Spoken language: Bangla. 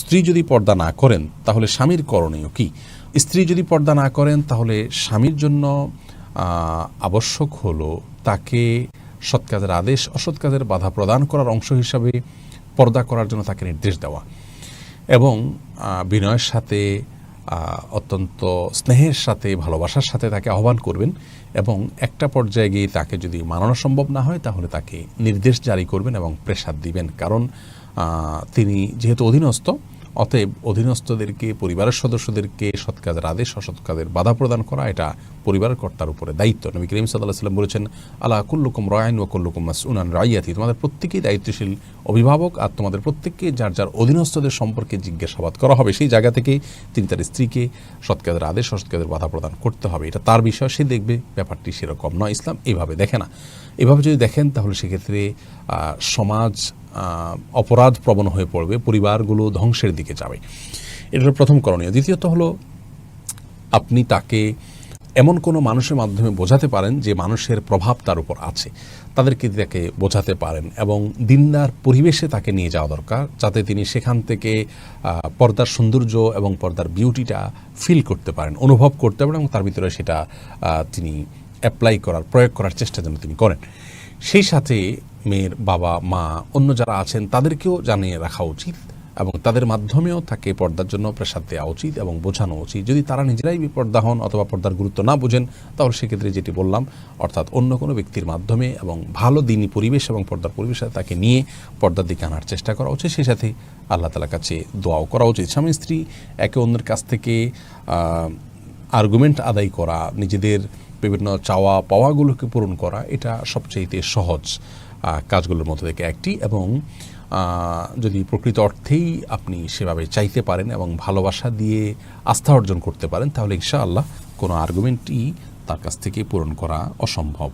স্ত্রী যদি পর্দা না করেন তাহলে স্বামীর করণীয় কি? স্ত্রী যদি পর্দা না করেন তাহলে স্বামীর জন্য আবশ্যক হলো তাকে সৎ কাজের আদেশ, অসৎ কাজের বাধা প্রদান করার অংশ হিসাবে পর্দা করার জন্য তাকে নির্দেশ দেওয়া এবং বিনয়ের সাথে অত্যন্ত স্নেহের সাথে ভালোবাসার সাথে তাকে আহ্বান করবেন এবং একটা পর্যায়ে গিয়ে তাকে যদি মানানো সম্ভব না হয় তাহলে তাকে নির্দেশ জারি করবেন এবং প্রেসার দিবেন। কারণ তিনি যেহেতু অধীনস্থ, অতএব অধীনস্থদেরকে, পরিবারের সদস্যদেরকে সৎ কাজের আদেশ, অসৎ কাজের বাধা প্রদান করা এটা পরিবারের কর্তার উপরে দায়িত্ব। নবী করিম সাল্লাল্লাহু আলাইহি ওয়াসাল্লাম বলেছেন, আলা কুল্লুকুম রায়িন ওয়া কুল্লুকুম মাসউলুন আন রাইয়াতি, তোমাদের প্রত্যেকেই দায়িত্বশীল অভিভাবক আর তোমাদের প্রত্যেককে যার যার অধীনস্থদের সম্পর্কে জিজ্ঞাসাবাদ করা হবে। সেই জায়গা থেকে তিনি তার স্ত্রীকে সৎ কাজের আদেশ, অসৎ কাজের বাধা প্রদান করতে হবে। এটা তার বিষয়, সে দেখবে। ব্যাপারটি সেরকম নয়। ইসলাম এইভাবে দেখে না। এভাবে যদি দেখেন তাহলে সেক্ষেত্রে সমাজ অপরাধ প্রবণ হয়ে পড়বে, পরিবারগুলো ধ্বংসের দিকে যাবে। এটা হলো প্রথম করণীয়। দ্বিতীয়ত হলো আপনি তাকে এমন কোনো মানুষের মাধ্যমে বোঝাতে পারেন যে মানুষের প্রভাব তার উপর আছে, তাদেরকে তাকে বোঝাতে পারেন এবং দিনদার পরিবেশে তাকে নিয়ে যাওয়া দরকার, যাতে তিনি সেখান থেকে পর্দার সৌন্দর্য এবং পর্দার বিউটিটা ফিল করতে পারেন, অনুভব করতে পারেন এবং তার ভিতরে সেটা তিনি অ্যাপ্লাই করার, প্রয়োগ করার চেষ্টা যেন তিনি করেন। সেই সাথে মেয়ের বাবা মা অন্য যারা আছেন তাদেরকেও জানিয়ে রাখা উচিত এবং তাদের মাধ্যমেও তাকে পর্দার জন্য প্রেসার দেওয়া উচিত এবং বোঝানো উচিত। যদি তারা নিজেরাই বিপর্দা হন অথবা পর্দার গুরুত্ব না বোঝেন তাহলে সেক্ষেত্রে যেটি বললাম, অর্থাৎ অন্য কোনো ব্যক্তির মাধ্যমে এবং ভালো দিনী পরিবেশ এবং পর্দার পরিবেশে তাকে নিয়ে পর্দার দিকে আনার চেষ্টা করা উচিত। সেই সাথে আল্লাহ তাআলার কাছে দোয়াও করা উচিত। স্বামী স্ত্রী একে অন্যের কাছ থেকে আর্গুমেন্ট আদায় করা, নিজেদের বিভিন্ন চাওয়া পাওয়াগুলোকে পূরণ করা, এটা সবচেয়ে সহজ কাজগুলোর মধ্যে থেকে একটি। এবং যদি প্রকৃত অর্থেই আপনি সেভাবে চাইতে পারেন এবং ভালোবাসা দিয়ে আস্থা অর্জন করতে পারেন তাহলে ইনশাআল্লাহ কোনো আর্গুমেন্টই তার কাছ থেকে পূরণ করা অসম্ভব।